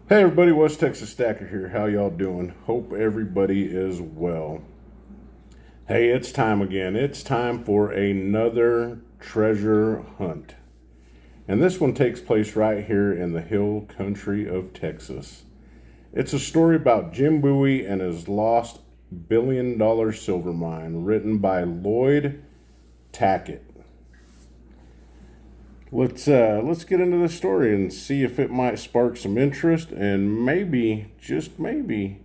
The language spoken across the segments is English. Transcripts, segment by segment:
Hey everybody, West Texas Stacker here. How y'all doing? Hope everybody is well. Hey, it's time again. It's time for another treasure hunt. And this one takes place right here in the hill country of Texas. It's a story about Jim Bowie and his lost $1 billion silver mine, written by Loyd Tackitt. Let's get into this story and see if it might spark some interest, and maybe, just maybe,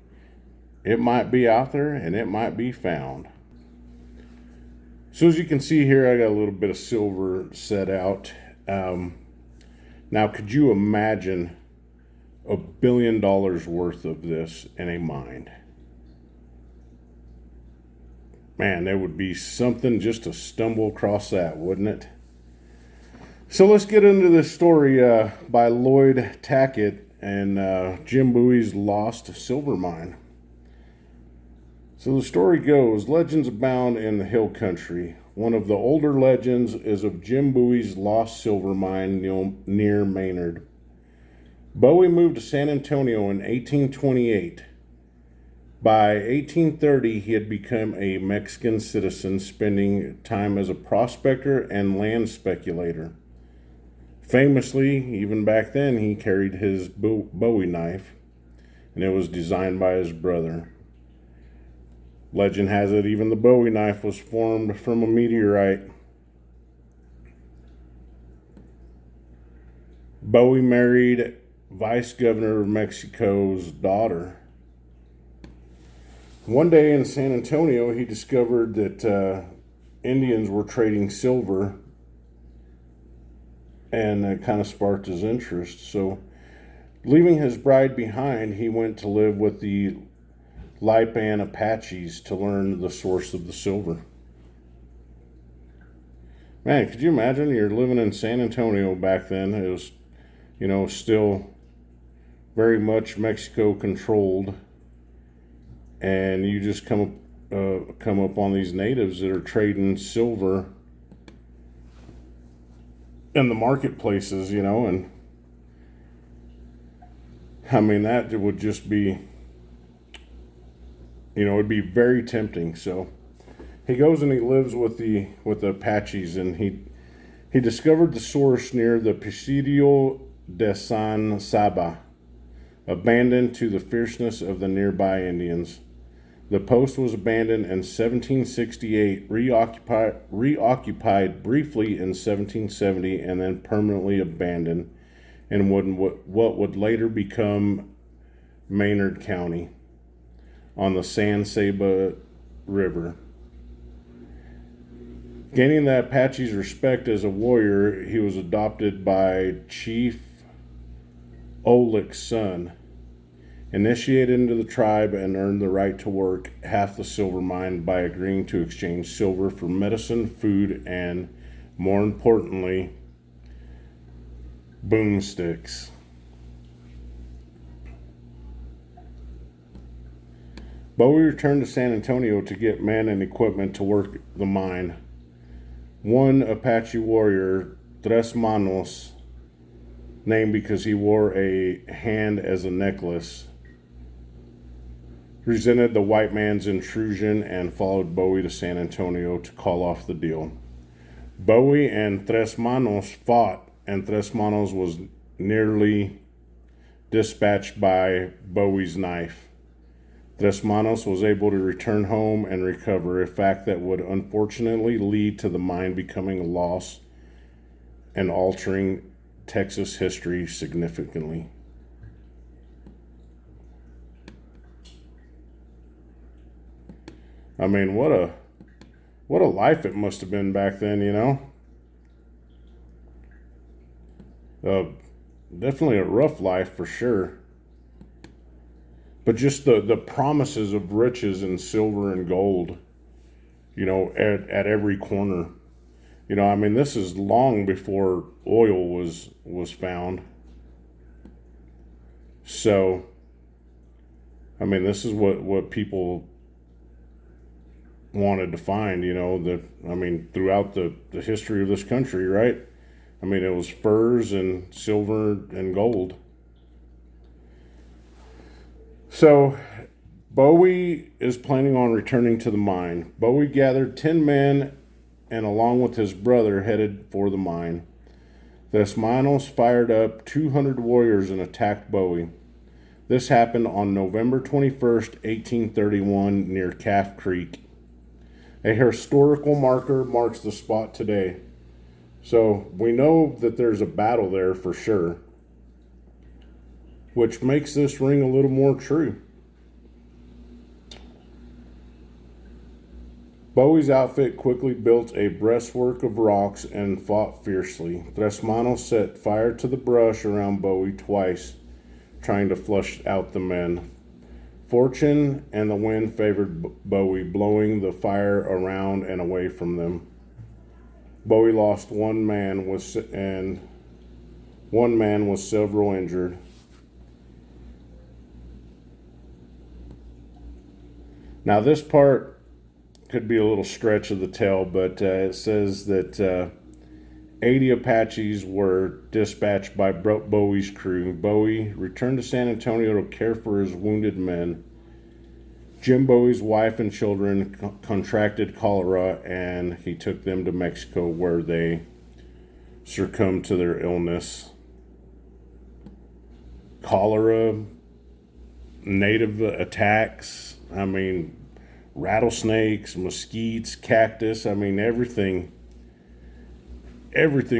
it might be out there and it might be found. So as you can see here, I got a little bit of silver set out. Now, could you imagine $1 billion worth of this in a mine? Man, there would be something just to stumble across that, wouldn't it? So let's get into this story by Loyd Tackitt and Jim Bowie's lost silver mine. So the story goes, legends abound in the hill country. One of the older legends is of Jim Bowie's lost silver mine near Maynard. Bowie moved to San Antonio in 1828. By 1830, he had become a Mexican citizen, spending time as a prospector and land speculator. Famously, even back then, he carried his Bowie knife, and it was designed by his brother. Legend has it even the Bowie knife was formed from a meteorite. Bowie married Vice Governor of Mexico's daughter. One day in San Antonio, he discovered that Indians were trading silver, and it kind of sparked his interest. So, leaving his bride behind, he went to live with the Lipan Apaches to learn the source of the silver. Man, could you imagine? You're living in San Antonio back then. It was, still very much Mexico controlled, and you just come up on these natives that are trading silver in the marketplaces, and I mean that would just be, it'd be very tempting. So he goes and he lives with the Apaches, and he discovered the source near the Presidio de San Saba, abandoned to the fierceness of the nearby Indians. The post was abandoned in 1768, reoccupied briefly in 1770, and then permanently abandoned in what would later become Maynard County on the San Saba River. Gaining the Apache's respect as a warrior, he was adopted by Chief Olick's son, initiated into the tribe, and earned the right to work half the silver mine by agreeing to exchange silver for medicine, food, and, more importantly, boomsticks. Bowie returned to San Antonio to get men and equipment to work the mine. One Apache warrior, Tres Manos, named because he wore a hand as a necklace, resented the white man's intrusion and followed Bowie to San Antonio to call off the deal. Bowie and Tres Manos fought, and Tres Manos was nearly dispatched by Bowie's knife. Tres Manos was able to return home and recover, a fact that would unfortunately lead to the mine becoming lost and altering Texas history significantly. I mean, what a life it must have been back then, Definitely a rough life for sure. But just the promises of riches and silver and gold, at every corner. I mean, this is long before oil was found. So, I mean, this is what people wanted to find, throughout the history of this country, right? I mean, it was furs and silver and gold. So Bowie is planning on returning to the mine. Bowie gathered 10 men and, along with his brother, headed for the mine. The Seminoles fired up 200 warriors and attacked Bowie. This happened on November 21st, 1831, near Calf Creek. A historical marker marks the spot today. So we know that there's a battle there for sure, which makes this ring a little more true. Bowie's outfit quickly built a breastwork of rocks and fought fiercely. The Seminoles set fire to the brush around Bowie twice, trying to flush out the men. Fortune and the wind favored Bowie, blowing the fire around and away from them. Bowie lost one man with several injured. Now this part could be a little stretch of the tale, but it says that 80 Apaches were dispatched by Bowie's crew. Bowie returned to San Antonio to care for his wounded men. Jim Bowie's wife and children contracted cholera, and he took them to Mexico, where they succumbed to their illness. Cholera, native attacks, rattlesnakes, mesquites, cactus, everything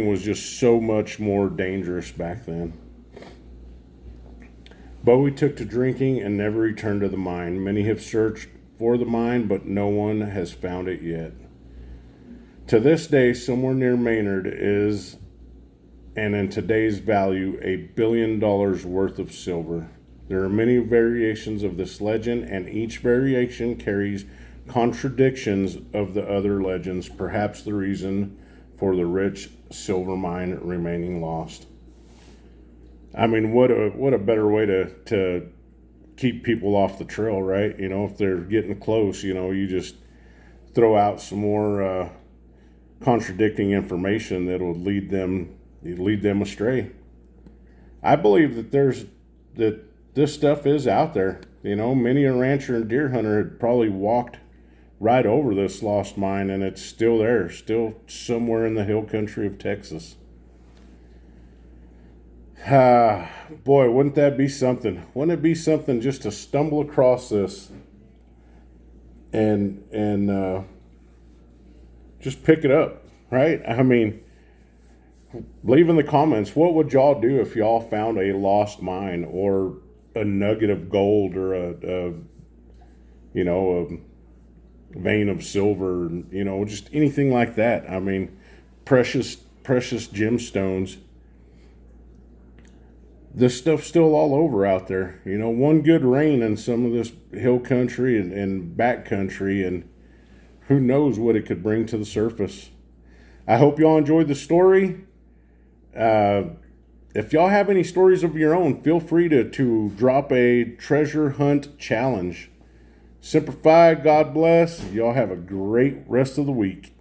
was just so much more dangerous back then. Bowie took to drinking and never returned to the mine. Many have searched for the mine, but no one has found it yet. To this day, somewhere near Maynard is, and in today's value, $1 billion worth of silver. There are many variations of this legend, and each variation carries contradictions of the other legends, perhaps the reason for the rich silver mine remaining lost. What a better way to keep people off the trail, right? If they're getting close, you just throw out some more contradicting information that will lead them astray. I believe that this stuff is out there. Many a rancher and deer hunter had probably walked right over this lost mine, and it's still there, still somewhere in the hill country of Texas. Boy, wouldn't that be something? Wouldn't it be something just to stumble across this and just pick it up, right? Leave in the comments, what would y'all do if y'all found a lost mine or a nugget of gold or a vein of silver, just anything like that. Precious gemstones. This stuff's still all over out there. One good rain in some of this hill country and back country, and who knows what it could bring to the surface. I hope y'all enjoyed the story. If y'all have any stories of your own, feel free to drop a treasure hunt challenge. Semper Fi, God bless. Y'all have a great rest of the week.